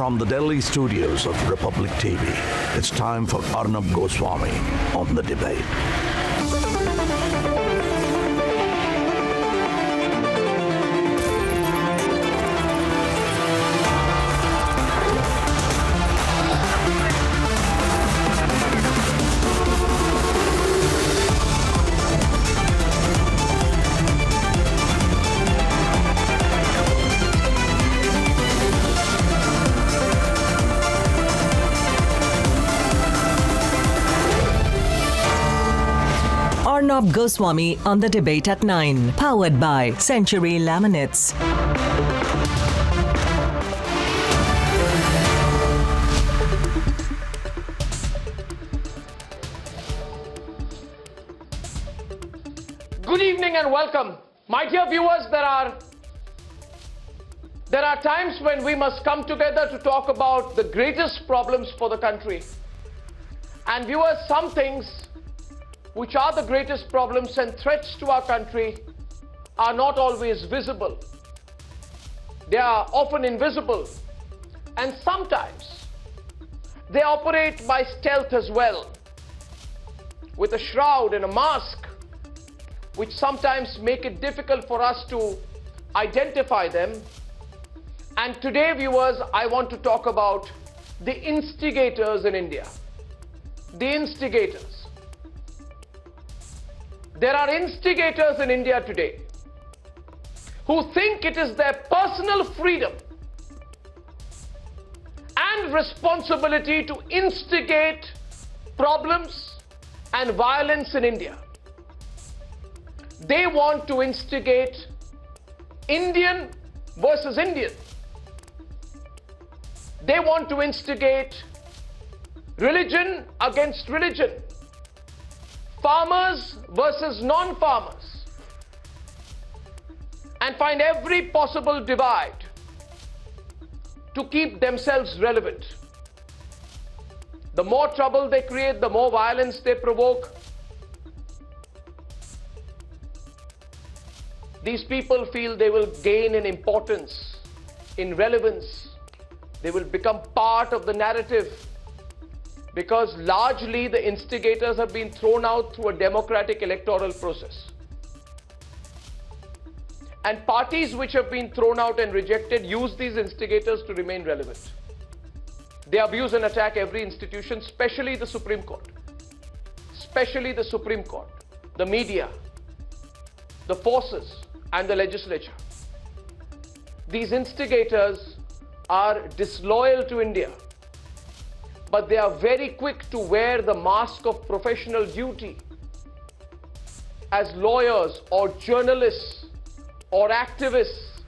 From the Delhi studios of Republic TV, it's time for Arnab Goswami on the debate. Arnab Goswami on the debate at 9, powered by Century Laminates. Good evening and welcome. My dear viewers, there are times when we must come together to talk about the greatest problems for the country. And viewers, some things which are the greatest problems and threats to our country are not always visible. They are often invisible, and sometimes they operate by stealth as well, with a shroud and a mask, which sometimes make it difficult for us to identify them. And today, viewers, I want to talk about the instigators in India. The instigators. There are instigators in India today who think it is their personal freedom and responsibility to instigate problems and violence in India. They want to instigate Indian versus Indian. They want to instigate religion against religion. Farmers versus non-farmers, and find every possible divide to keep themselves relevant. The more trouble they create, the more violence they provoke. These people feel they will gain in importance, in relevance. They will become part of the narrative, because largely the instigators have been thrown out through a democratic electoral process. And parties which have been thrown out and rejected use these instigators to remain relevant. They abuse and attack every institution, especially the Supreme Court. Especially the Supreme Court, the media, the forces, and the legislature. These instigators are disloyal to India, but they are very quick to wear the mask of professional duty as lawyers or journalists or activists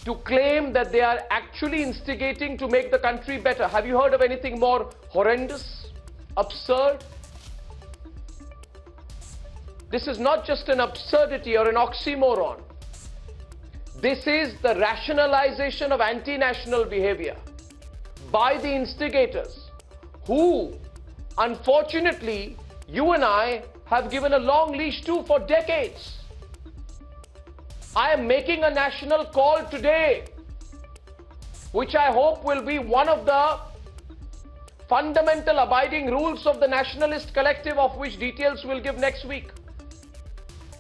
to claim that they are actually instigating to make the country better. Have you heard of anything more horrendous, absurd? This is not just an absurdity or an oxymoron. This is the rationalization of anti-national behavior by the instigators, who, unfortunately, you and I have given a long leash to for decades. I am making a national call today, which I hope will be one of the fundamental abiding rules of the nationalist collective, of which details we'll give next week.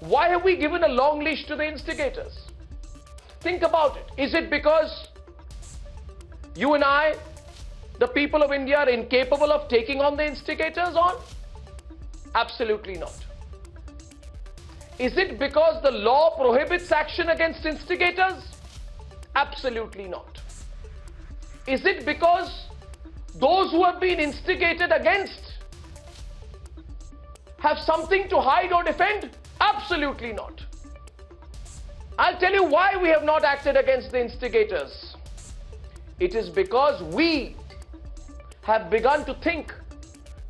Why have we given a long leash to the instigators? Think about it. Is it because you and I, the people of India, are incapable of taking on the instigators on? Absolutely not. Is it because the law prohibits action against instigators? Absolutely not. Is it because those who have been instigated against have something to hide or defend? Absolutely not. I'll tell you why we have not acted against the instigators. It is because we have begun to think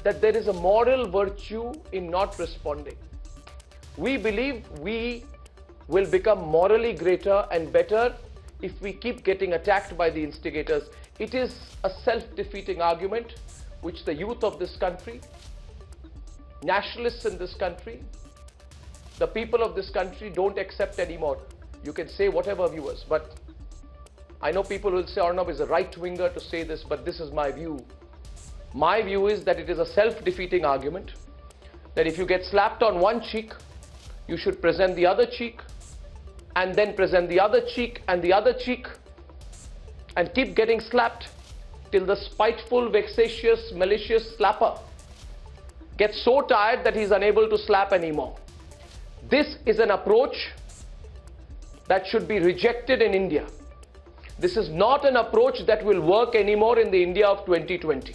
that there is a moral virtue in not responding. We believe we will become morally greater and better if we keep getting attacked by the instigators. It is a self-defeating argument which the youth of this country, nationalists in this country, the people of this country don't accept anymore. You can say whatever, viewers, but I know people will say Arnab is a right-winger to say this, but this is my view. My view is that it is a self-defeating argument, that if you get slapped on one cheek, you should present the other cheek, and then present the other cheek and the other cheek, and keep getting slapped till the spiteful, vexatious, malicious slapper gets so tired that he's unable to slap anymore. This is an approach that should be rejected in India. This is not an approach that will work anymore in the India of 2020.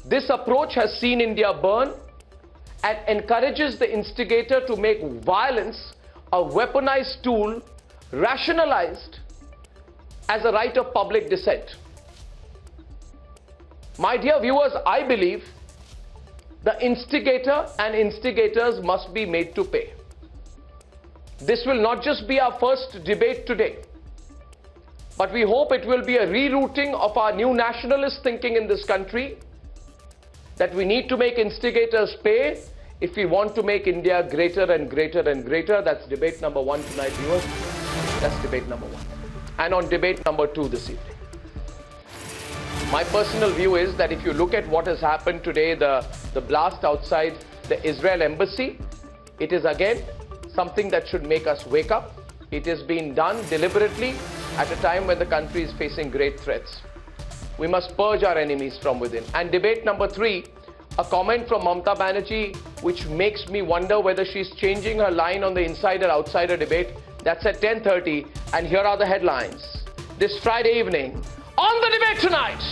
This approach has seen India burn and encourages the instigator to make violence a weaponized tool, rationalized as a right of public dissent. My dear viewers, I believe the instigator and instigators must be made to pay. This will not just be our first debate today, but we hope it will be a rerouting of our new nationalist thinking in this country, that we need to make instigators pay if we want to make India greater and greater and greater. That's debate number 1 tonight, viewers. That's debate number 1. And on debate number 2 this evening, my personal view is that if you look at what has happened today, the blast outside the Israel embassy, it is again something that should make us wake up. It is being done deliberately at a time when the country is facing great threats. We must purge our enemies from within. And debate number 3, a comment from Mamata Banerjee which makes me wonder whether she's changing her line on the insider-outsider debate. That's at 10:30, and here are the headlines this Friday evening on the debate tonight.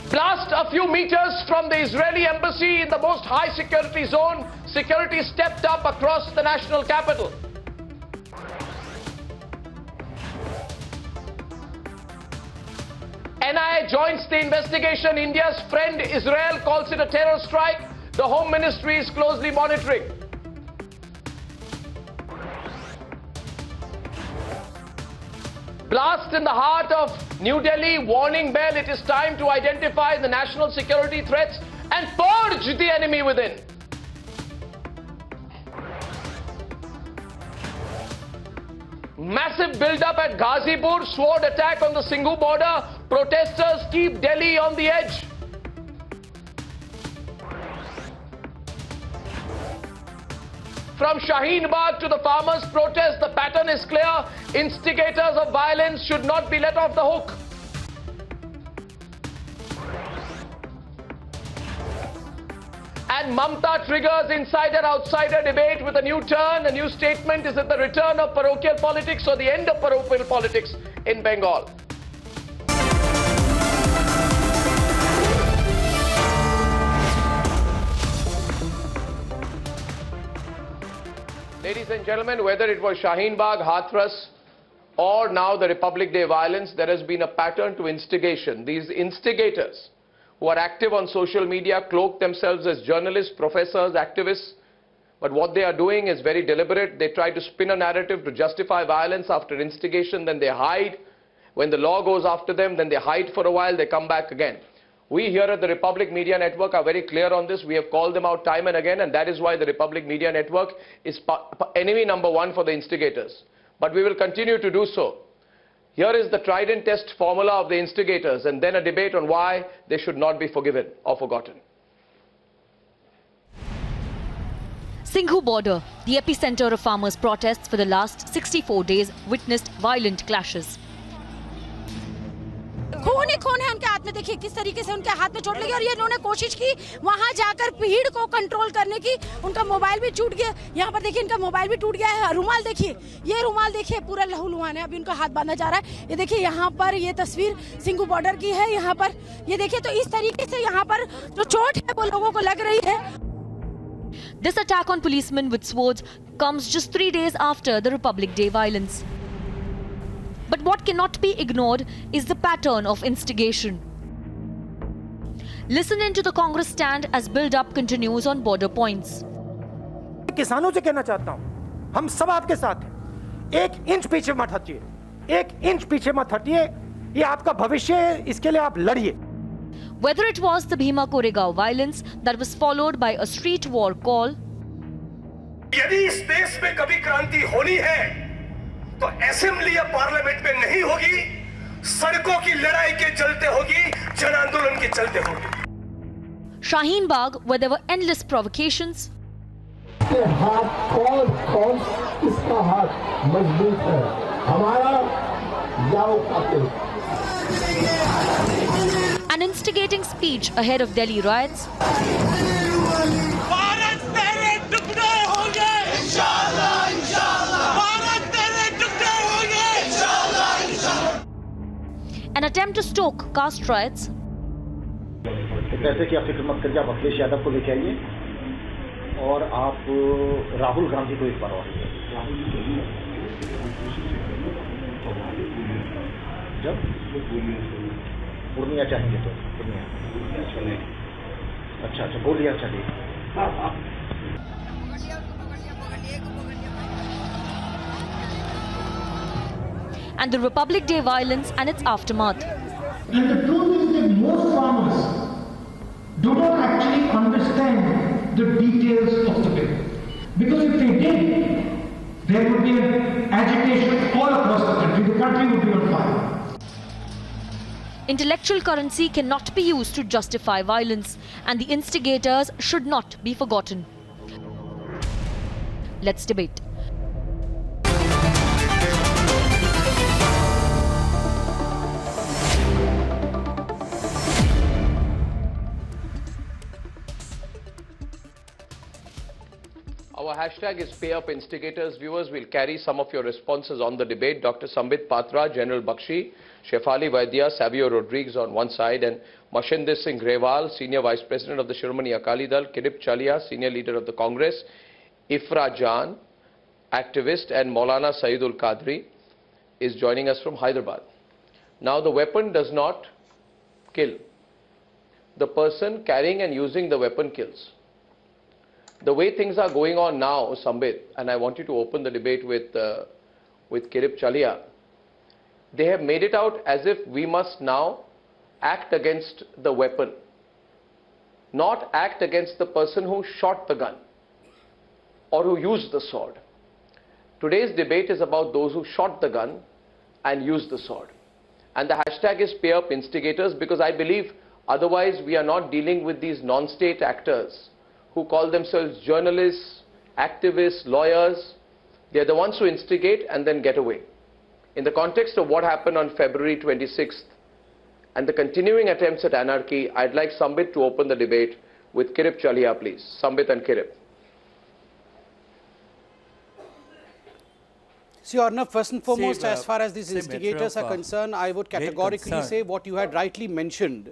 Blast a few meters from the Israeli embassy in the most high security zone. Security stepped up across the national capital. NIA joins the investigation. India's friend Israel calls it a terror strike. The Home Ministry is closely monitoring. Blast in the heart of New Delhi, warning bell. It is time to identify the national security threats and purge the enemy within. Massive build-up at Ghazipur, sword attack on the Singhu border. Protesters keep Delhi on the edge. From Shaheen Bagh to the farmers' protest, the pattern is clear. Instigators of violence should not be let off the hook. And Mamata triggers insider-outsider debate with a new turn, a new statement. Is it the return of parochial politics or the end of parochial politics in Bengal? Ladies and gentlemen, whether it was Shaheen Bagh, Hathras, or now the Republic Day violence, there has been a pattern to instigation. These instigators who are active on social media cloak themselves as journalists, professors, activists, but what they are doing is very deliberate. They try to spin a narrative to justify violence after instigation, then they hide. When the law goes after them, then they hide for a while, they come back again. We here at the Republic Media Network are very clear on this. We have called them out time and again, and that is why the Republic Media Network is enemy number 1 for the instigators. But we will continue to do so. Here is the tried and tested formula of the instigators, and then a debate on why they should not be forgiven or forgotten. Singhu border, the epicenter of farmers' protests for the last 64 days, witnessed violent clashes. खून ही खून है उनके हाथ में. देखिए किस तरीके से उनके हाथ में चोट लगी और ये इन्होंने कोशिश की वहां जाकर भीड़ को कंट्रोल करने की. उनका मोबाइल भी टूट गया. यहाँ पर देखिए इनका मोबाइल भी टूट गया है. रुमाल देखिए, ये रुमाल देखिए पूरा लहूलुहान है. अभी उनका हाथ बांधा जा रहा है. ये देखिए यहाँ पर ये तस्वीर सिंघू बॉर्डर की है. यहाँ पर ये देखिए तो इस तरीके से यहाँ पर जो चोट है वो लोगों को लग रही है. This attack on policemen with swords comes just 3 days after the Republic Day violence. But what cannot be ignored is the pattern of instigation. Listen in to the Congress stand as build-up continues on border points. किसानों से कहना चाहता हूं, हम सब आपके साथ हैं. 1 इंच पीछे मत हटिए. 1 इंच पीछे मत हटिए. ये आपका भविष्य है, इसके लिए आप लड़िए. Whether it was the Bhima Koregaon violence that was followed by a street war call, यदि इस देश में कभी क्रांति होनी है तो असेंबली या पार्लियामेंट में नहीं होगी, सड़कों की लड़ाई के चलते होगी, जन आंदोलन के चलते होगी। Shaheen Bagh, where there were endless provocations. हाथ कौन किसका हाथ मजबूत है, हमारा या वो कातिल? An instigating speech ahead of Delhi riots. An attempt to stoke caste riots. पैसे की आप फिक्र मत करिए, आप अखिलेश यादव को लेके आइए और आप राहुल गांधी को एक बार और जब पूर्णिया चाहेंगे तो पूर्णिया, अच्छा बोलिए, अच्छा ठीक। And the Republic Day violence and its aftermath. And the truth is that most farmers do not actually understand the details of the bill. Because if they did, there would be an agitation all across the country. The country would be on fire. Intellectual currency cannot be used to justify violence, and the instigators should not be forgotten. Let's debate. Our hashtag is #PayUpInstigators. Viewers, will carry some of your responses on the debate. Dr. Sambit Patra, General Bakshi, Shefali Vaidya, Savio Rodriguez on one side, and Mashinder Singh Grewal, Senior Vice President of the Shiromani Akali Dal, Kirip Chalia, Senior Leader of the Congress, Ifra Jan, activist, and Maulana Saeedul Qadri is joining us from Hyderabad. Now, the weapon does not kill. The person carrying and using the weapon kills. The way things are going on now, Sambit, and I want you to open the debate with Kirip Chalia, they have made it out as if we must now act against the weapon, not act against the person who shot the gun or who used the sword. Today's debate is about those who shot the gun and used the sword. And the hashtag is #PayUpInstigators, because I believe otherwise we are not dealing with these non-state actors who call themselves journalists, activists, lawyers. They're the ones who instigate and then get away. In the context of what happened on February 26th and the continuing attempts at anarchy, I'd like Sambit to open the debate with Kirip Chalia, please. Sambit and Kirip. See, Arnab, first and foremost, as far as these instigators are concerned, I would categorically say what you had rightly mentioned,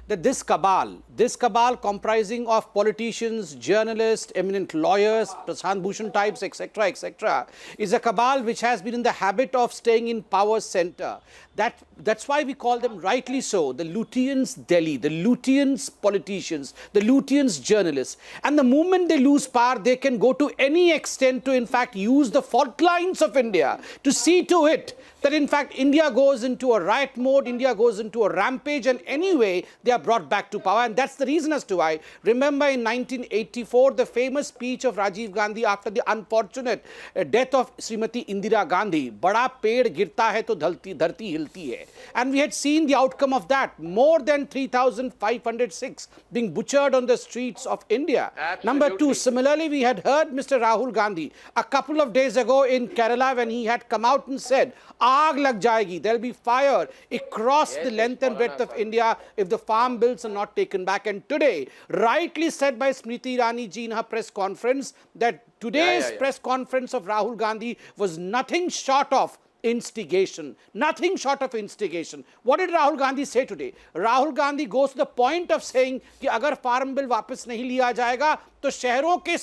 that this cabal comprising of politicians, journalists, eminent lawyers, Prashant Bhushan types, etc., is a cabal which has been in the habit of staying in power center. That's why we call them, rightly so, the Lutyens Delhi, the Lutyens politicians, the Lutyens journalists. And the moment they lose power, they can go to any extent to, in fact, use the fault lines of India to see to it that, in fact, India goes into a riot mode, India goes into a rampage, and anyway, they are brought back to power. And that's the reason as to why, remember in 1984, the famous speech of Rajiv Gandhi after the unfortunate death of Srimati Indira Gandhi, Bada ped girta hai to dharti hilti hai. And we had seen the outcome of that, more than 3,506 being butchered on the streets of India. Absolutely. Number two, similarly, we had heard Mr. Rahul Gandhi a couple of days ago in Kerala when he had come out and said, Aag lag jayegi, there will be fire across the length and breadth of India if the farm bills are not taken back. And today, rightly said by Smriti Irani ji in her press conference, that today's press conference of Rahul Gandhi was nothing short of instigation. Nothing short of instigation. What did Rahul Gandhi say today? Rahul Gandhi goes to the point of saying कि अगर farm bill वापस नहीं लिया जाएगा तो शहरों के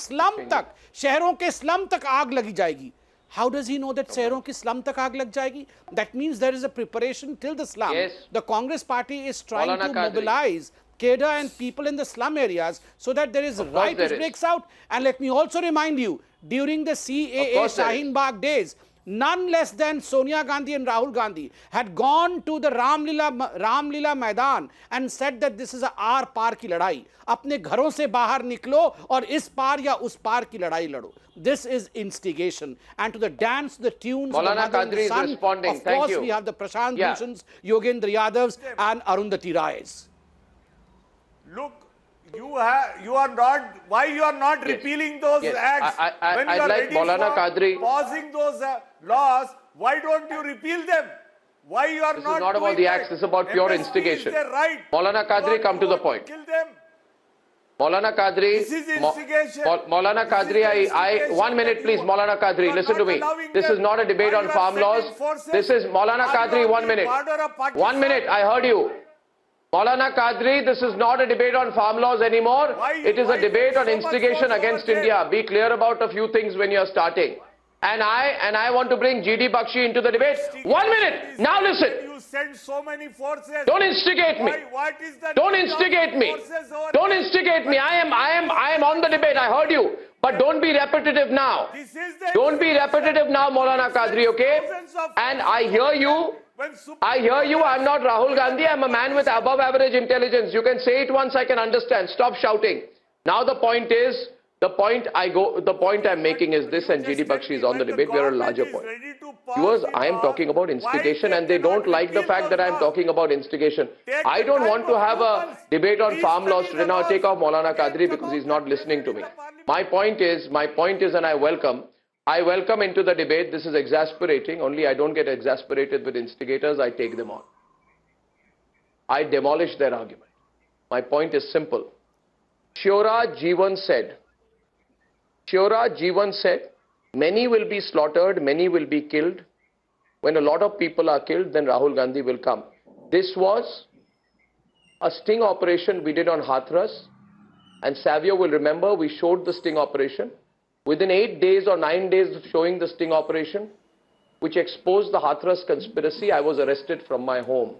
slum तक आग लगी जाएगी. How does he know that शहरों की slum तक आग लग जाएगी? That means there is a preparation till the slum. Yes. The Congress party is trying to mobilize cadre and people in the slum areas so that there is riot which breaks out. And let me also remind you, during the CAA Shaheen Bagh days, none less than Sonia Gandhi and Rahul Gandhi, had gone to the Ramlila Maidan and said that this is a आर पार की लड़ाई, अपने घरों से बाहर निकलो और इस पार या उस पार की लड़ाई लड़ो. This is instigation. And to the dance, the tunes, Maulana the mother and Qadri is son, responding. of Thank course you. we have the Prashant Bhushan's, Yogendra Yadav's and Arundhati Ray's. Look, you are not. Why you are not repealing those acts? When you are like ready Maulana for Qadri. pausing those laws, why don't you repeal them? Why you are This not? is not about the acts. This is about pure MSP instigation. Is their right. Maulana Qadri, come to the point. Kill them. Maulana Qadri, This is instigation. Maulana This is Qadri, instigation 1 minute please, Maulana Qadri, you are listen to not me. allowing This them. is not a debate Why on you are farm laws. sending forces? This is Maulana Are you Qadri, on 1 the minute. border of 1 minute, I heard you. Maulana Qadri, this is not a debate on farm laws anymore. It is a debate on instigation against India. Be clear about a few things when you are starting. And I want to bring GD Bakshi into the debate. 1 minute. Now listen. You send so many forces. Don't instigate me. What is the Don't need of instigate me. forces over Don't there? instigate me. I am on the debate. I heard you. But don't be repetitive now. This is the Don't be repetitive now, Maulana Qadri, okay? And I hear you. I hear you. I'm not Rahul Gandhi. I'm a man with above average intelligence. You can say it once, I can understand. Stop shouting. Now the point is, the point I'm making is this, and GD Bakshi is on the debate. We are a larger point. Viewers, I am talking about instigation, and they don't like the fact that I am talking about instigation. I don't want to have a debate on farm laws today. Now take off Maulana Qadri because he's not listening to me. My point is, and I welcome into the debate. This is exasperating. Only I don't get exasperated with instigators. I take them on. I demolish their argument. My point is simple. Shiora Jeevan said, many will be slaughtered, many will be killed. When a lot of people are killed, then Rahul Gandhi will come. This was a sting operation we did on Hathras. And Savio will remember, we showed the sting operation. Within 8 days or 9 days of showing the sting operation, which exposed the Hathras conspiracy, I was arrested from my home.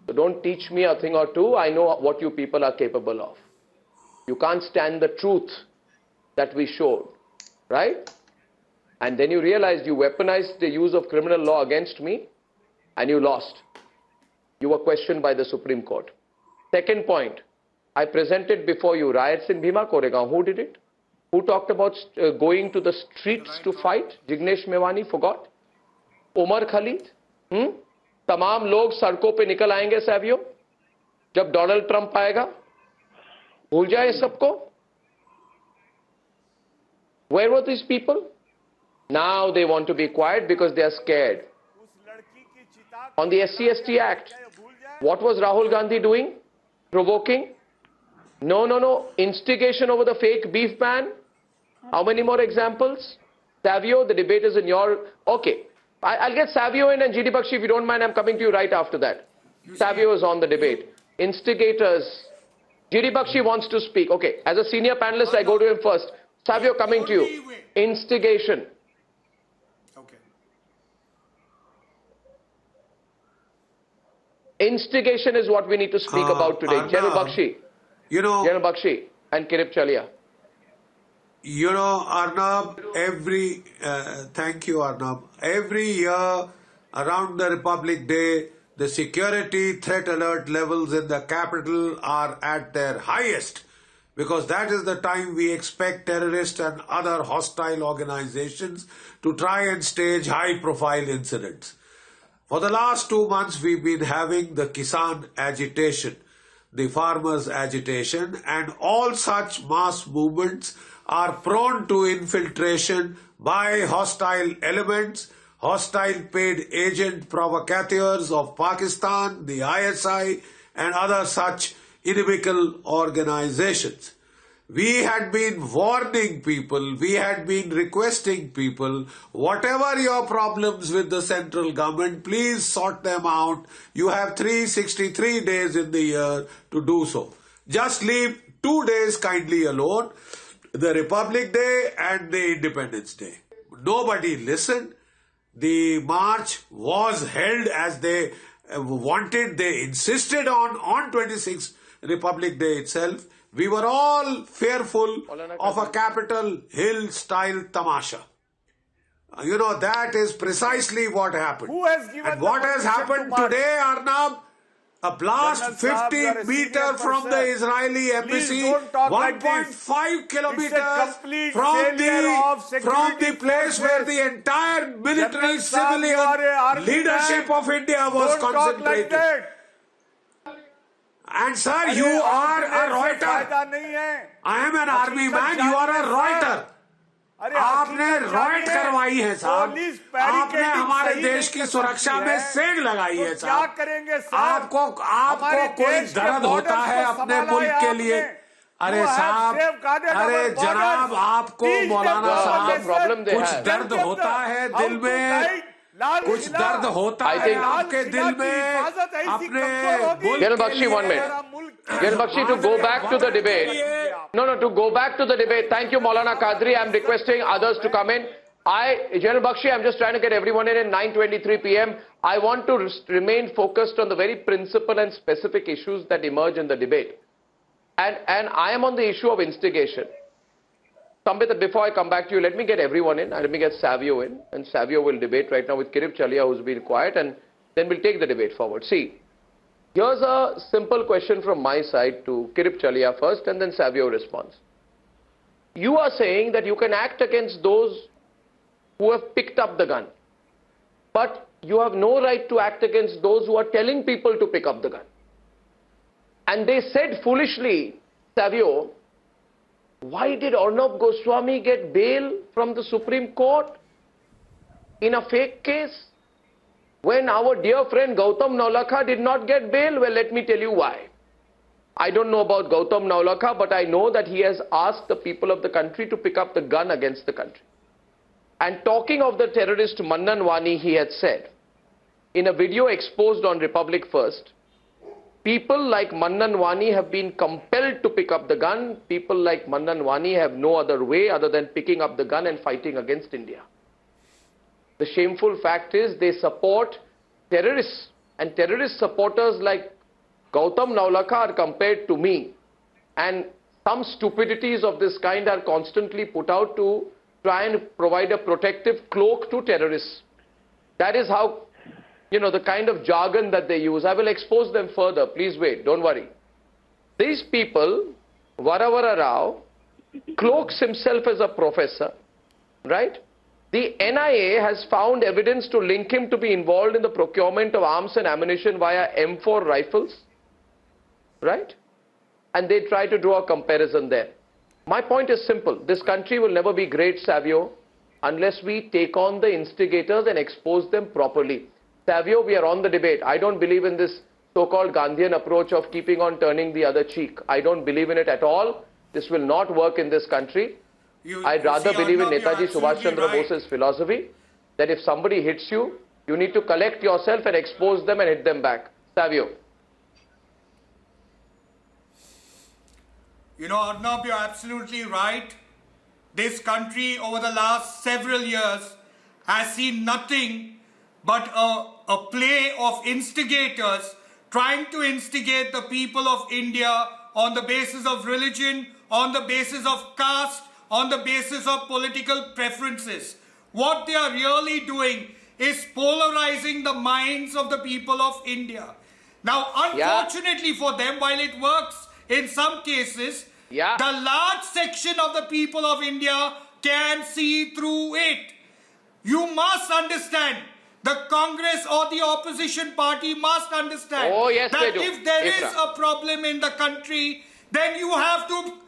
So don't teach me a thing or two. I know what you people are capable of. You can't stand the truth that we showed, right? And then you realized you weaponized the use of criminal law against me, and you lost. You were questioned by the Supreme Court. Second point, I presented before you riots in Bhima Koregaon. Who did it? Who talked about going to the streets to fight? Jignesh Mewani forgot? Omar Khalid? तमाम लोग सड़कों पे निकल आएंगे सावियो जब Donald Trump आएगा भूल जाए सबको Where were these people? Now they want to be quiet because they are scared. On the SC/ST Act, what was Rahul Gandhi doing? Provoking? No. Instigation over the fake beef ban. How many more examples? Savio, the debate is in your... Okay. I'll get Savio in and GD Bakshi, if you don't mind, I'm coming to you right after that. Savio is on the debate. Instigators. GD Bakshi wants to speak. Okay. As a senior panelist, I go to him first. Savio, coming to you. Instigation. Okay. Instigation is what we need to speak about today. General Bakshi. General Bakshi and Kirip Chalia. Arnab, thank you, Arnab. Every year around the Republic Day, the security threat alert levels in the capital are at their highest because that is the time we expect terrorists and other hostile organizations to try and stage high-profile incidents. For the last 2 months, we've been having the Kisan agitation, the farmers' agitation, and all such mass movements are prone to infiltration by hostile elements, hostile paid agent provocateurs of Pakistan, the ISI, and other such inimical organizations. We had been warning people, we had been requesting people, whatever your problems with the central government, please sort them out. You have 363 days in the year to do so. Just leave 2 days kindly alone, the Republic Day and the Independence Day. Nobody listened. The march was held as they wanted. They insisted on 26th Republic Day itself. We were all fearful of a Capitol Hill-style tamasha. You know, that is precisely what happened. Who has given and what has happened today, Arnab? A blast General 50 Saab, meters from the Israeli embassy, 1.5 kilometers from the place where the entire military civilian leadership of India was concentrated. And sir, you are a Reuter. I am an army man, you are a Reuter. आपने riot करवाई है साहब, आपने हमारे देश की सुरक्षा में सेंध लगाई है साहब। आपको कोई दर्द होता है अपने मुल्क के लिए? अरे साहब, अरे जनाब, आपको मौलाना साहब कुछ दर्द होता है दिल में, कुछ दर्द होता है आपके दिल में अपने। General Bakshi, 1 minute. General Bakshi, to go back to the debate. No, to go back to the debate. Thank you, Maulana Qadri. I'm requesting others to come in. General Bakshi, I'm just trying to get everyone in at 9:23 p.m. I want to remain focused on the very principal and specific issues that emerge in the debate. And I am on the issue of instigation. Sambit, before I come back to you, let me get everyone in. Let me get Savio in. And Savio will debate right now with Kirip Chalia, who's been quiet, and then we'll take the debate forward. See, here's a simple question from my side to Kirip Chalia first, and then Savio responds. You are saying that you can act against those who have picked up the gun, but you have no right to act against those who are telling people to pick up the gun. And they said foolishly, Savio, why did Arnab Goswami get bail from the Supreme Court in a fake case when our dear friend Gautam Naulakha did not get bail? Well, let me tell you why. I don't know about Gautam Naulakha, but I know that he has asked the people of the country to pick up the gun against the country. And talking of the terrorist Mannan Wani, he had said, in a video exposed on Republic First, people like Mannan Wani have been compelled to pick up the gun. People like Mannan Wani have no other way other than picking up the gun and fighting against India. The shameful fact is they support terrorists, and terrorist supporters like Gautam Naulakha are compared to me. And some stupidities of this kind are constantly put out to try and provide a protective cloak to terrorists. That is how, you know, the kind of jargon that they use. I will expose them further. Please wait. Don't worry. These people, Varavara Rao, cloaks himself as a professor, right? The NIA has found evidence to link him to be involved in the procurement of arms and ammunition via M4 rifles, right? And they try to draw a comparison there. My point is simple. This country will never be great, Savio, unless we take on the instigators and expose them properly. Savio, we are on the debate. I don't believe in this so-called Gandhian approach of keeping on turning the other cheek. I don't believe in it at all. This will not work in this country. I'd rather believe in Netaji Subhash Chandra Bose's philosophy that if somebody hits you, you need to collect yourself and expose them and hit them back. Savio. You know, Arnab, you're absolutely right. This country over the last several years has seen nothing but a play of instigators trying to instigate the people of India on the basis of religion, on the basis of caste, on the basis of political preferences. What they are really doing is polarizing the minds of the people of India. Now, unfortunately for them, while it works in some cases, the large section of the people of India can see through it. You must understand, the Congress or the opposition party must understand that if there is a problem in the country, then you have to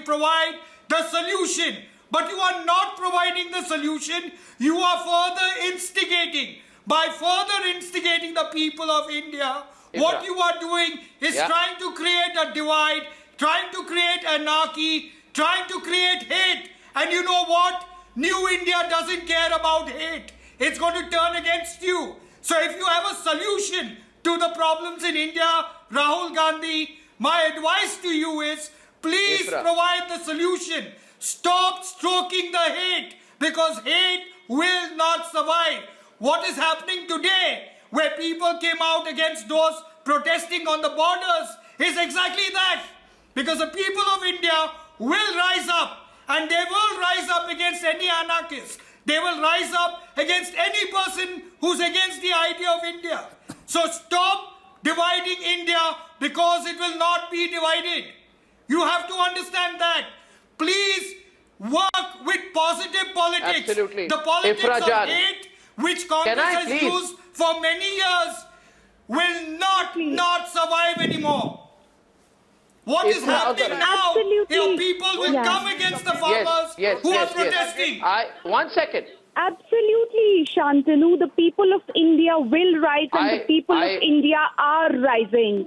provide the solution. But you are not providing the solution. You are further instigating. By further instigating the people of India, what you are doing is trying to create a divide, trying to create anarchy, trying to create hate. And you know what? New India doesn't care about hate. It's going to turn against you. So if you have a solution to the problems in India, Rahul Gandhi, my advice to you is, please provide the solution. Stop stroking the hate, because hate will not survive. What is happening today, where people came out against those protesting on the borders, is exactly that. Because the people of India will rise up, and they will rise up against any anarchist. They will rise up against any person who's against the idea of India. So stop dividing India because it will not be divided. You have to understand that. Please work with positive politics. Absolutely. The politics of hate which Congress has please? used for many years will not survive anymore. What is happening now? Your people will come against the farmers who are protesting. One second. Absolutely, Shantanu. The people of India will rise and the people of India are rising.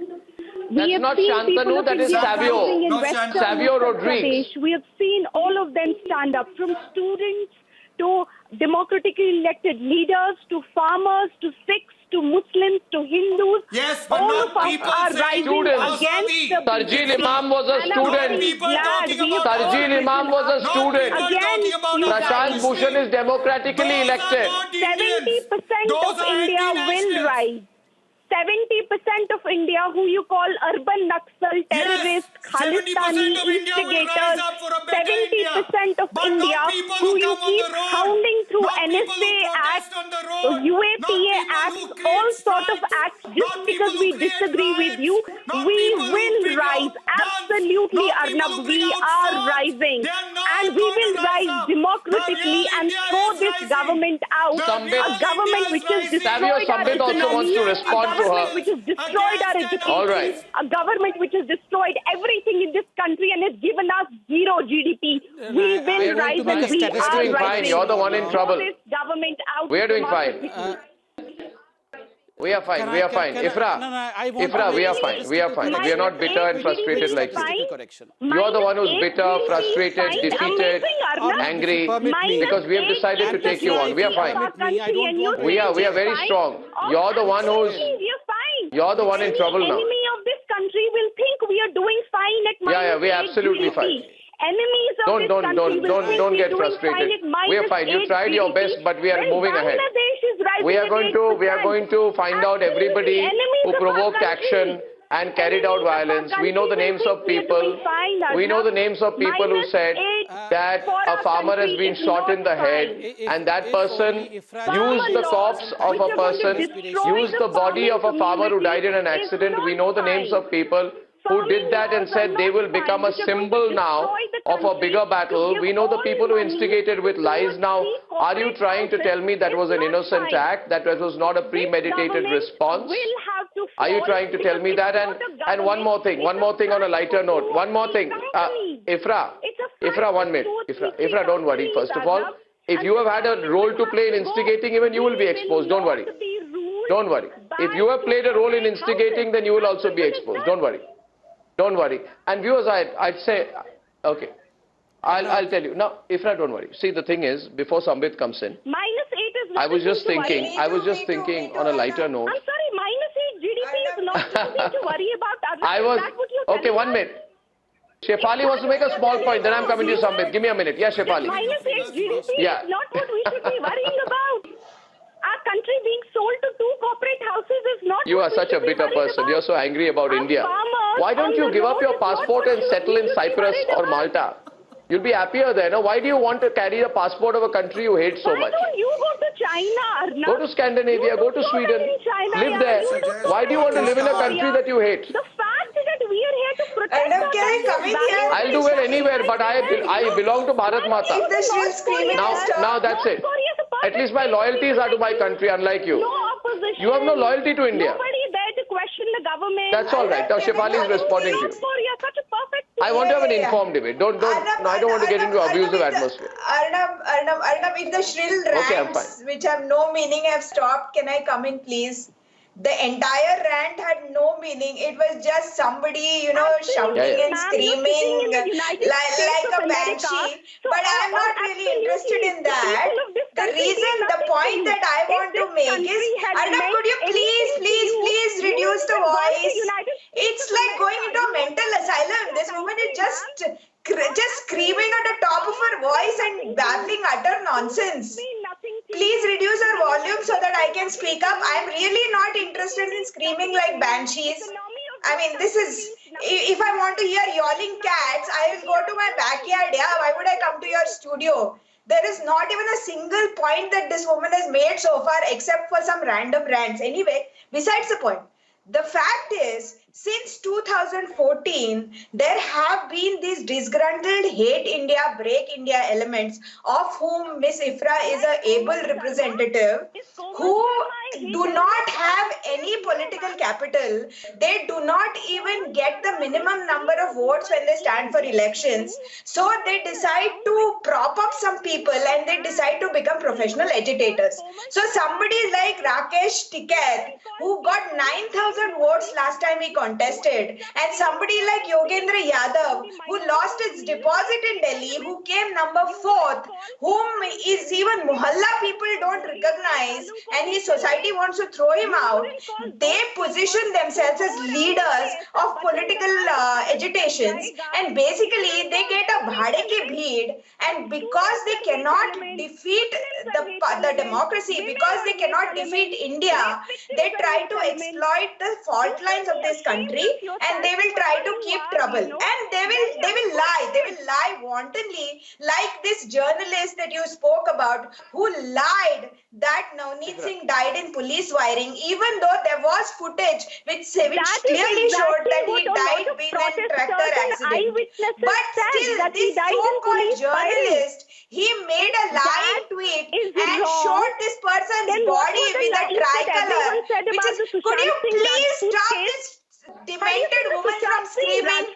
That's not Shantanu, that is Savio. Savio Rodriguez. We have seen all of them stand up, from students to democratically elected leaders to farmers to Sikhs to Muslims to Hindus. Yes, but all not of us people are rising students. against the Tarjeel Imam was a student. Tarjeel Imam was a student. Prashant Bhushan is democratically elected. 70% of India will rise. 70% of India who you call urban Naxal, terrorists, Khalistani, instigators, 70% of India who you keep hounding through NSA acts, UAPA acts, all sort of acts just because we disagree with you. We will rise. Absolutely, Arnab, we are rising. And we will rise democratically and throw this government out. A government which has destroyed our Sambit also wants to respond to her. Which has destroyed our education, all right. A government which has destroyed everything in this country and has given us zero GDP. We will rise and we are doing fine. rising. You're the one in trouble. This government out. We are doing fine. We are fine. We are fine. Ifra, we are fine. We are fine. We are not bitter and frustrated like you. You are the one who's bitter, frustrated, defeated, angry, because we have decided to take you on. We are fine. We are very strong. You're the one who's. You're the one in trouble now. Enemy of this country will think we are doing fine at we are absolutely fine. Enemies of this country don't get frustrated. We are fine. You tried your best, but we are moving ahead. We are going to find out everybody who provoked action and carried out violence. We know the names of people. We know the names of people who said that a farmer has been shot in the head, and that person used the corpse of a person, used the body of a farmer who died in an accident. We know the names of people who did that and said they will become a symbol now of a bigger battle. We know the people who instigated with lies now. Are you trying to tell me that was an innocent act, that was not a premeditated response? Are you trying to tell me that? And one more thing on a lighter note. One more thing. Ifra, 1 minute. Ifra, don't worry, first of all. If you have had a role to play in instigating, even you will be exposed. Don't worry. Don't worry. If you have played a role in instigating, then you will also be exposed. Don't worry. Don't worry. And viewers, I'd say, okay, I'll tell you. Now, Ifra, don't worry. See, the thing is, before Sambit comes in, -8 is I was just thinking on a lighter note. I'm sorry, -8 GDP is not something to worry about. Okay, 1 minute. Shefali wants to make a small point, then I'm coming to you, Sambit. Give me a minute. Yeah, Shefali. -8 GDP is not what we should be worrying about. Our country being sold to 2 corporate houses is not. You are such a bitter person. You're so angry about India. Why don't you give up your passport and settle in Cyprus or Malta? You'll be happier there, no? Why do you want to carry the passport of a country you hate so much? Why don't you go to China, Arnab? Go to Scandinavia, go to Sweden, live there. Why do you want to live in a country that you hate? The fact that we are here to protect our country. I'll do well anywhere, but I belong to Bharat Mata. Now that's it. At least my loyalties are to my country, unlike you. You have no loyalty to India. Nobody there to question the government. That's all right. Now Shefali is responding to you. I want to have an informed debate. No, I don't want to get into abusive atmosphere. Arnab, if the shrill rants, which have no meaning, have stopped, can I come in, please? The entire rant had no meaning. It was just somebody, shouting and screaming like a banshee. But I'm not really interested in that. The point that I want to make is, Arnab, could you please reduce the voice? It's like going into a mental asylum. This woman is just screaming at the top of her voice and babbling utter nonsense. Please reduce her volume so that I can speak up. I'm really not interested in screaming like banshees. I mean, if I want to hear yawling cats, I will go to my backyard. Yeah, why would I come to your studio? There is not even a single point that this woman has made so far except for some random rants. Anyway, besides the point, the fact is, since 2014, there have been these disgruntled hate India, break India elements, of whom Miss Ifra is an able representative, who do not have any political capital. They do not even get the minimum number of votes when they stand for elections. So they decide to prop up some people and they decide to become professional agitators. So somebody like Rakesh Tiket, who got 9,000 votes last time he contested, and somebody like Yogendra Yadav, who lost his deposit in Delhi, who came number 4th, whom is even Mohalla people don't recognize, and his society wants to throw him out. They position themselves as leaders of political agitations, and basically they get a bhade ki bheed, and because they cannot defeat the democracy, because they cannot defeat India, they try to exploit the fault lines of this country, and they will try to keep trouble, and they will lie wantonly, like this journalist that you spoke about, who lied that Navneet Singh died in police wiring, even though there was footage which clearly showed that he died in a tractor accident. But still, this so-called journalist, he made a lying tweet and showed this person's body with a tricolor, which is, could you please stop this demented woman from screaming?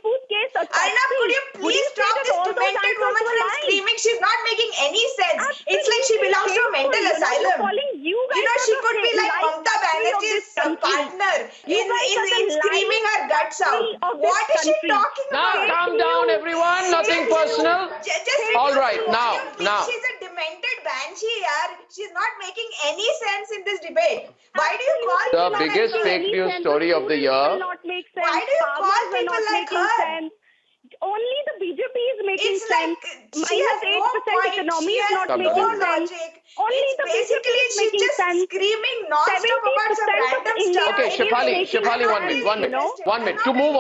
Arnab, could you please stop this demented woman from screaming? She's not making any sense. It's like she belongs to a mental asylum. You know, she could be like Mamata Banerjee's partner in screaming her guts out. What is she talking about? Now, calm down, everyone. Nothing personal. All right, now. She's a demented banshee, yaar. She's not making any sense in this debate. Why do you call the biggest fake news story of the year? Why do you call people like her? Only the BJP is making it's sense. Like she has no point. Economy she is has not no making logic. sense. Only It's the basically BJP is she's making just sense. screaming non-stop about some random stuff. Okay, Shefali, 1 minute. To move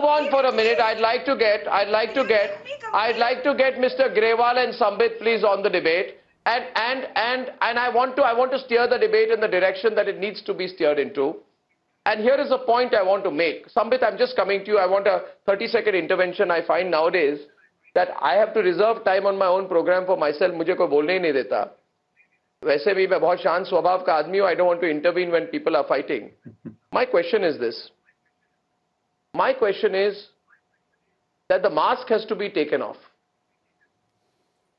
on for a minute. I'd like to get Mr. Grewal and Sambit, please, on the debate. And I want to steer the debate in the direction that it needs to be steered into. And here is a point I want to make. Sambit, I'm just coming to you. I want a 30-second intervention. I find nowadays that I have to reserve time on my own program for myself. मुझे कोई बोलने ही नहीं देता. वैसे भी मैं बहुत शांत स्वभाव का आदमी हूँ. I don't want to intervene when people are fighting. My question is this. My question is that the mask has to be taken off.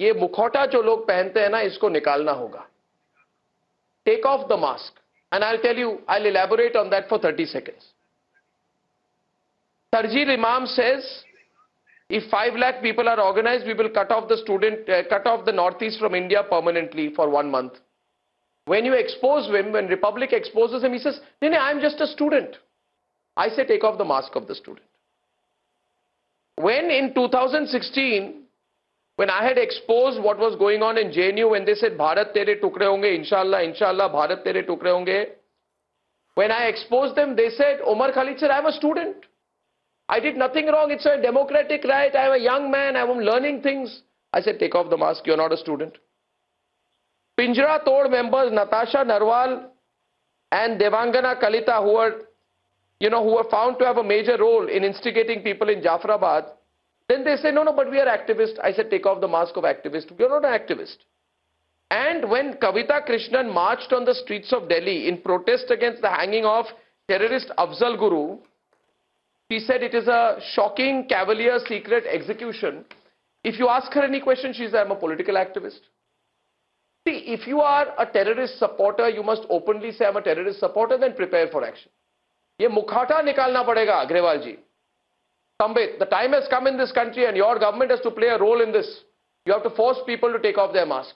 ये मुखौटा जो लोग पहनते हैं ना, इसको निकालना होगा. Take off the mask. And I'll tell you, I'll elaborate on that for 30 seconds. Tarjeel Imam says, if 5 lakh people are organized, we will cut off the Northeast from India permanently for 1 month. When you expose him, when Republic exposes him, he says, no, I'm just a student. I say, take off the mask of the student. When in 2016, when I had exposed what was going on in JNU, when they said, Bharat tere tukre honge, inshallah, inshallah, Bharat tere tukre honge. When I exposed them, they said, Omar Khalid said, I'm a student. I did nothing wrong. It's a democratic right. I'm a young man. I'm learning things. I said, take off the mask. You're not a student. Pinjra Tod members, Natasha Narwal and Devangana Kalita, who were found to have a major role in instigating people in Jafrabad. Then they say, no, but we are activists. I said, take off the mask of activist. You're not an activist. And when Kavita Krishnan marched on the streets of Delhi in protest against the hanging of terrorist Afzal Guru, she said it is a shocking, cavalier, secret execution. If you ask her any question, she says, I'm a political activist. See, if you are a terrorist supporter, you must openly say, I'm a terrorist supporter, then prepare for action. Ye mukhata nikalna padega, Grewal ji. Sambit, the time has come in this country and your government has to play a role in this. You have to force people to take off their mask.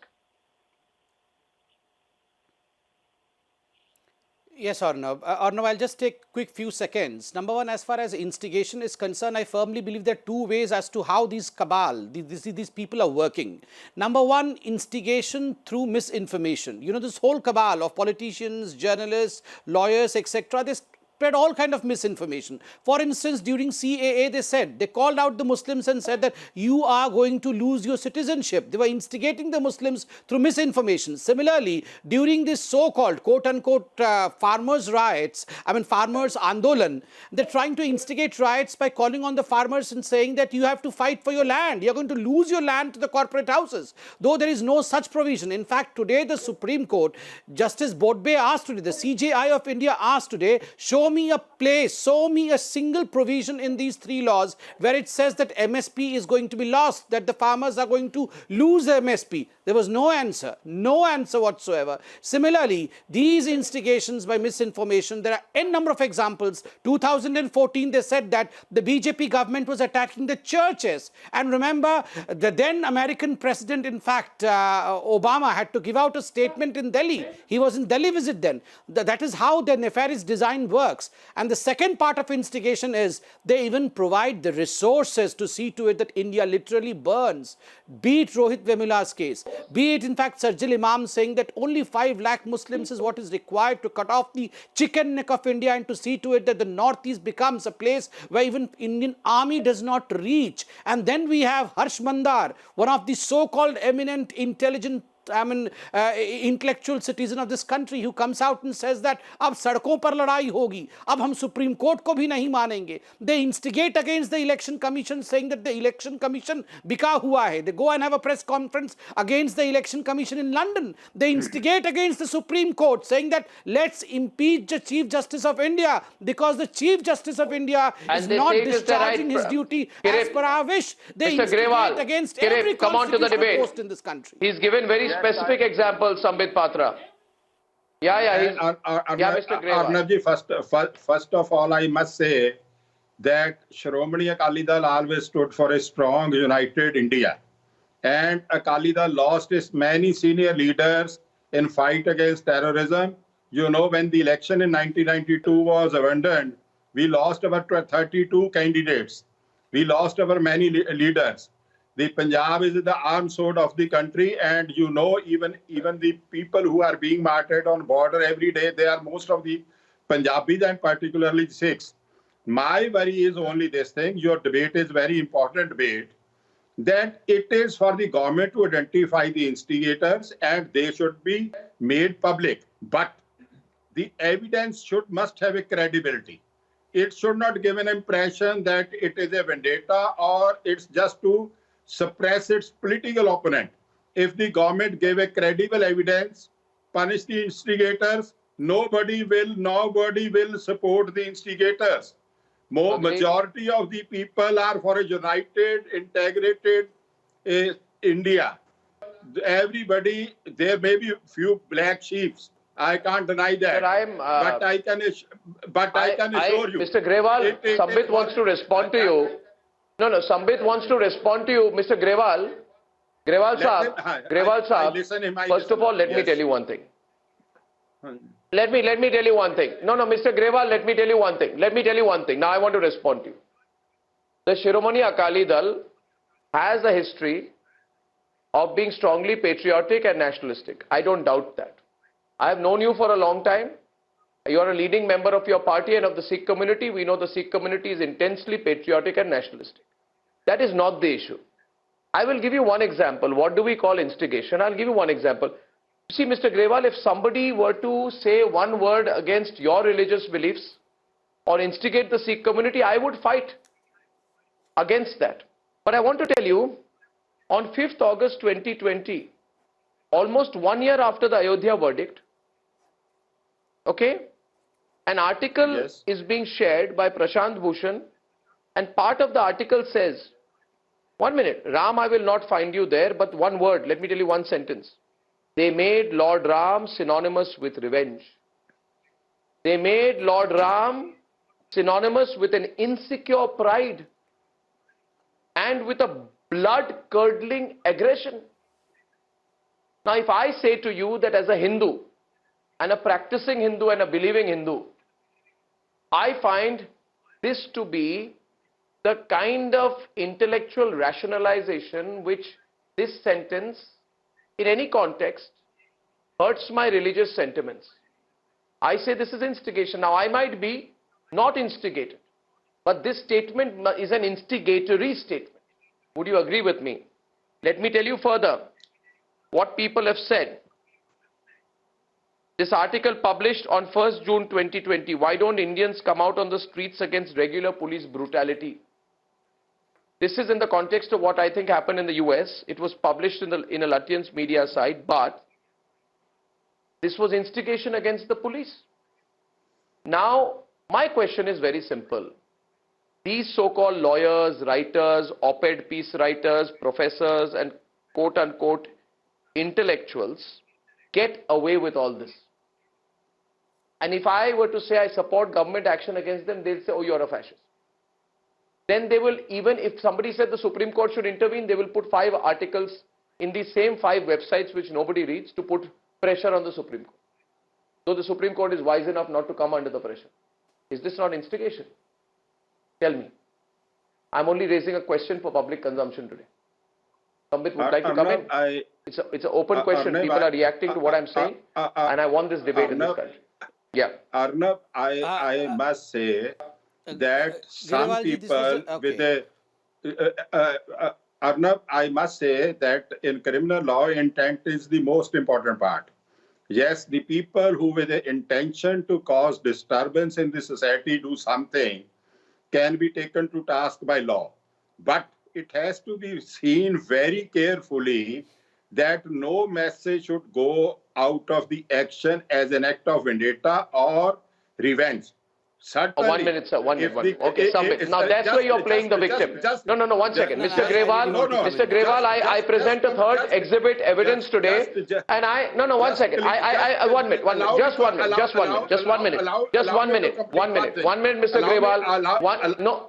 Yes, Arnab. Arnab, I'll just take quick few seconds. Number one, as far as instigation is concerned, I firmly believe there are 2 ways as to how these cabal, these people are working. Number one, instigation through misinformation. You know, this whole cabal of politicians, journalists, lawyers, etc., they spread all kind of misinformation. For instance, during CAA, they called out the Muslims and said that you are going to lose your citizenship. They were instigating the Muslims through misinformation. Similarly, during this so-called quote-unquote farmers' riots, farmers' andolan, they're trying to instigate riots by calling on the farmers and saying that you have to fight for your land. You're going to lose your land to the corporate houses. Though there is no such provision. In fact, today the Supreme Court, Justice Bodbey asked today, the CJI of India asked today, show me a place, show me a single provision in these three laws where it says that MSP is going to be lost, that the farmers are going to lose MSP. There was no answer whatsoever. Similarly, these instigations by misinformation, there are n number of examples. 2014, they said that the BJP government was attacking the churches. And remember, the then American president, in fact, Obama, had to give out a statement in Delhi. He was in Delhi visit then. That is how the nefarious design works. And the second part of instigation is they even provide the resources to see to it that India literally burns. Be it Rohit Vemula's case, be it in fact Sarjil Imam saying that only 5 lakh Muslims is what is required to cut off the chicken neck of India and to see to it that the Northeast becomes a place where even Indian army does not reach. And then we have Harsh Mandar, one of the so-called eminent intelligent intellectual citizen of this country, who comes out and says that ab sadkon par ladai hogi, ab hum Supreme Court ko bhi nahi manenge. They instigate against the election commission saying that the election commission bika hua hai. They go and have a press conference against the election commission in London. They instigate against the Supreme Court saying that let's impeach the Chief Justice of India because the Chief Justice of India is not discharging his duty as per our wish. They instigate against every constitutional post in this country. He's given very specific example, Sambit Patra. Mr. Grewal. Arnab ji, first of all, I must say that Shiromani Akali Dal always stood for a strong, united India. And Akali Dal lost its many senior leaders in fight against terrorism. You know, when the election in 1992 was abandoned, we lost our 32 candidates. We lost our many leaders. The Punjab is the armed sword of the country, and you know, even the people who are being martyred on border every day, they are most of the Punjabis and particularly Sikhs. My worry is only this thing, your debate is very important debate, that it is for the government to identify the instigators and they should be made public. But the evidence must have a credibility. It should not give an impression that it is a vendetta or it's just to suppress its political opponent. If the government gave a credible evidence, punish the instigators, nobody will support the instigators. Majority of the people are for a united, integrated India. Everybody, there may be few black sheep. I can't deny that. But I can assure you. Mr. Grewal, Sambit wants to respond to you. No, Sambit wants to respond to you, Mr. Grewal. Grewal Saab, first of all, let me tell you one thing. Let me tell you one thing. No, Mr. Grewal, let me tell you one thing. Now I want to respond to you. The Shiromani Akali Dal has a history of being strongly patriotic and nationalistic. I don't doubt that. I have known you for a long time. You are a leading member of your party and of the Sikh community. We know the Sikh community is intensely patriotic and nationalistic. That is not the issue. I will give you one example. What do we call instigation? I'll give you one example. See, Mr. Grewal, if somebody were to say one word against your religious beliefs or instigate the Sikh community, I would fight against that. But I want to tell you, on 5th August 2020, almost 1 year after the Ayodhya verdict, okay, an article is being shared by Prashant Bhushan, and part of the article says, 1 minute, Ram, I will not find you there, but one word, let me tell you one sentence. They made Lord Ram synonymous with revenge. They made Lord Ram synonymous with an insecure pride and with a blood-curdling aggression. Now, if I say to you that as a Hindu, and a practicing Hindu and a believing Hindu, I find this to be the kind of intellectual rationalization which this sentence, in any context, hurts my religious sentiments. I say this is instigation. Now, I might be not instigated. But this statement is an instigatory statement. Would you agree with me? Let me tell you further what people have said. This article published on 1st June 2020, why don't Indians come out on the streets against regular police brutality? This is in the context of what I think happened in the US. It was published in a Latvian media site, but this was instigation against the police. Now, my question is very simple. These so-called lawyers, writers, op-ed piece writers, professors, and quote-unquote intellectuals get away with all this. And if I were to say I support government action against them, they'll say, oh, you're a fascist. Then they will, even if somebody said the Supreme Court should intervene, they will put 5 articles in these same 5 websites which nobody reads to put pressure on the Supreme Court. Though the Supreme Court is wise enough not to come under the pressure. Is this not instigation? Tell me. I'm only raising a question for public consumption today. Sambit would like to come in. It's an open question. Arnab, People are reacting to what I'm saying, and I want this debate in this country. Yeah. Arnab, I must say that some people with a Arnab, I must say that in criminal law, intent is the most important part. Yes, the people who with the intention to cause disturbance in the society do something can be taken to task by law. But it has to be seen very carefully that no message should go out of the action as an act of vendetta or revenge. Certainly, 1 minute, sir. 1 minute. Okay, Sambit. Now that's where you're playing the victim. No, 1 second. Mr. Grewal, I present a third exhibit evidence today. And no, 1 second. 1 minute. Just 1 minute. Just 1 minute. Just 1 minute. 1 minute. 1 minute, Mr. Grewal. No.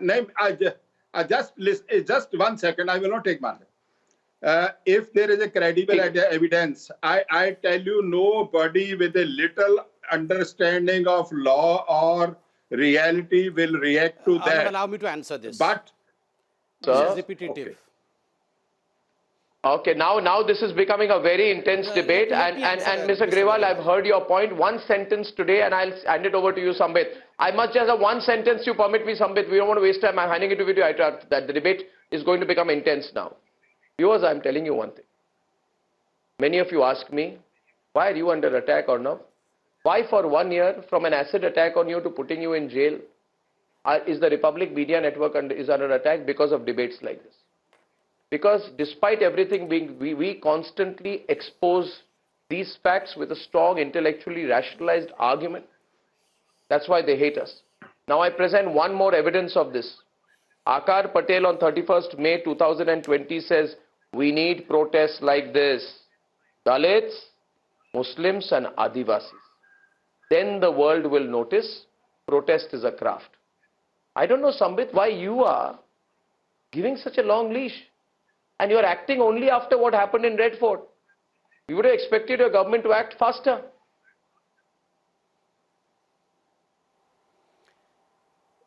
Just 1 second. I will not take one. If there is a credible evidence, I tell you, nobody with a little understanding of law or reality will react to that. Allow me to answer this. But, sir, this is repetitive. Okay, now this is becoming a very intense debate. And Mr. Grewal, I've heard your point. 1 sentence today, and I'll hand it over to you, Sambit. I must just have 1 sentence. You permit me, Sambit. We don't want to waste time. I'm handing it to you. That the debate is going to become intense now. Viewers, I'm telling you one thing. Many of you ask me, why are you under attack or not? Why for 1 year, from an acid attack on you to putting you in jail, is the Republic Media Network is under attack because of debates like this? Because despite everything being, we constantly expose these facts with a strong, intellectually rationalized argument. That's why they hate us. Now I present one more evidence of this. Akar Patel on 31st May 2020 says, we need protests like this. Dalits, Muslims and Adivasis. Then the world will notice protest is a craft. I don't know, Sambit, why you are giving such a long leash. And you are acting only after what happened in Red Fort. You would have expected your government to act faster.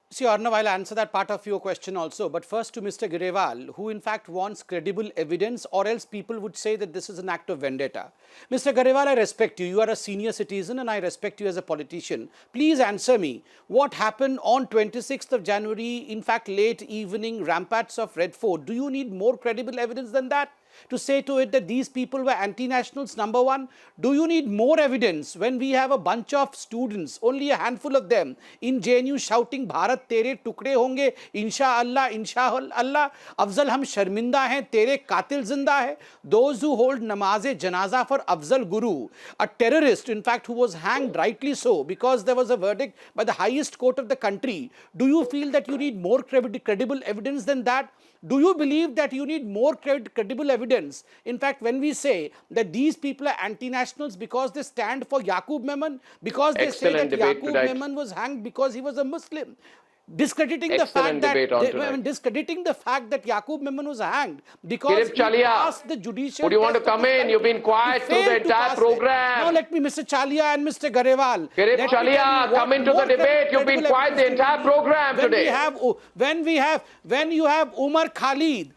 See, Arnab, I'll answer that part of your question also. But first to Mr. Grewal, who in fact wants credible evidence, or else people would say that this is an act of vendetta. Mr. Grewal, I respect you. You are a senior citizen and I respect you as a politician. Please answer me. What happened on 26th of January, in fact, late evening, ramparts of Red Fort? Do you need more credible evidence than that to say to it that these people were anti-nationals, number one? Do you need more evidence when we have a bunch of students, only a handful of them, in JNU shouting, Bharat tere tukde honge, Insha'Allah, Insha'Allah, Afzal hum sharminda hain, tere qatil zinda hai? Those who hold namaz-e-janaza for Afzal Guru, a terrorist, in fact, who was hanged rightly so, because there was a verdict by the highest court of the country. Do you feel that you need more credible evidence than that? Do you believe that you need more credible evidence? In fact, when we say that these people are anti-nationals because they stand for Yaqub Memon, because they say that Yaqub Memon was hanged because he was a Muslim, discrediting the fact that Yaqub Memon was hanged because he passed the judicial. Would you want to come in? You've been quiet through the entire program. Now let me, Mr. Chalia and Mr. Grewal. Kirip Chalia, come into the debate. You've been quiet the entire program today. When you have Umar Khalid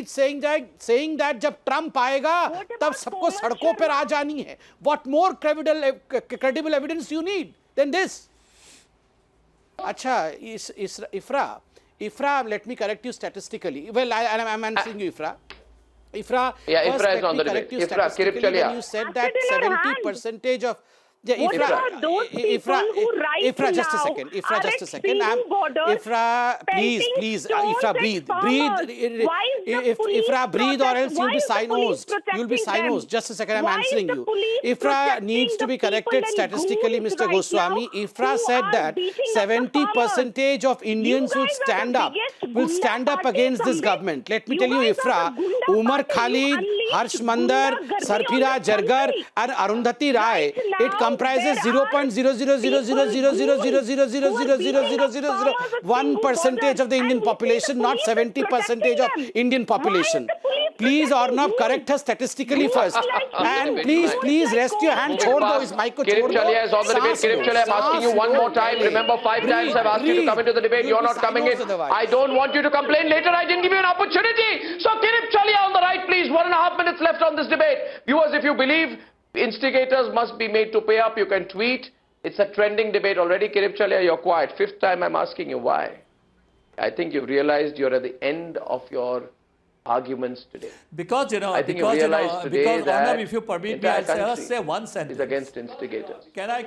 saying that जब Trump आएगा तब सबको सड़कों पर आ जानी है. What more credible evidence you need than this? Acha, Ifra, let me correct you statistically. Well, I'm answering you, Ifra. Ifra, Ifra is on the debate. Ifra, Kirip Chalia. When you said that 70% of what about those people who right now just a second. Ifra, just a second. Ifra, please. Ifra, breathe. Ifra, breathe or else you'll be sign-nosed. You'll be sign-nosed. Just a second, I'm answering you. Ifra needs to be corrected statistically, Mr. Goswami. Ifra said that 70% of Indians will stand up against this government. Let me tell you, Ifra, Umar Khalid, Harsh Mandar, Sarfira Jargar and Arundhati Rai, it comprises 0.0000000000001% of the Indian population, not 70% of Indian population. Please, Arnab, correct her statistically first. And please rest your hand. Kirip Chalia is on the debate. Kirip Chalia, I'm asking you one more time. Remember, 5 times I've asked you to come into the debate. You're not coming in. I don't want you to complain later. I didn't give you an opportunity. So Kirip Chalia on the right, please. 1.5 minutes left on this debate. Viewers, if you believe instigators must be made to pay up, you can tweet. It's a trending debate already. Kirip Chalia, you're quiet. 5th time I'm asking you why. I think you've realized you're at the end of your arguments today. Because, Arnab, if you permit me, I'll say one sentence. Is against instigators. Can I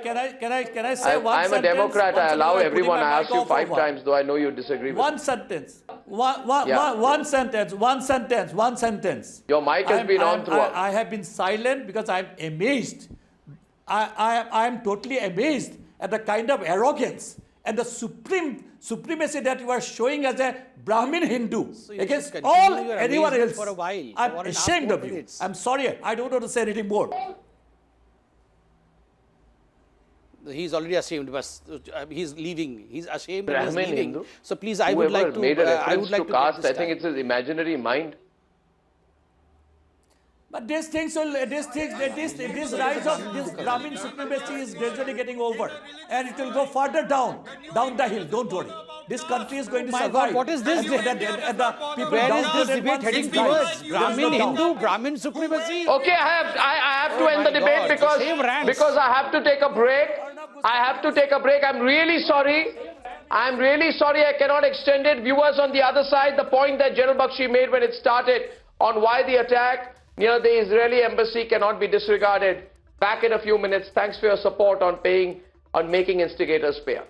say one sentence? I'm a Democrat. I allow everyone. I asked you 5 times, though I know you disagree with one sentence. One sentence. Your mic has been on throughout. I have been silent because I'm amazed. I am totally amazed at the kind of arrogance and the supremacy that you are showing as a Brahmin Hindu against anyone else. For a while. I'm ashamed of you. I'm sorry. I don't want to say anything more. He's already ashamed, but he's leaving. He's ashamed. Brahmin and he's leaving. Hindu. So please, I would like to. Made a reference I would like to caste. I think it's his imaginary mind. But this rise of this Brahmin supremacy is gradually getting over, and it will go further down the hill. Don't worry. This country is going to survive. God, what is this? Where is this debate heading towards? Brahmin Hindu, Brahmin supremacy? Okay, I have to end the debate because I have to take a break. I'm really sorry. I cannot extend it. Viewers on the other side, the point that General Bakshi made when it started on why the attack near the Israeli embassy cannot be disregarded. Back in a few minutes. Thanks for your support on making instigators pay up.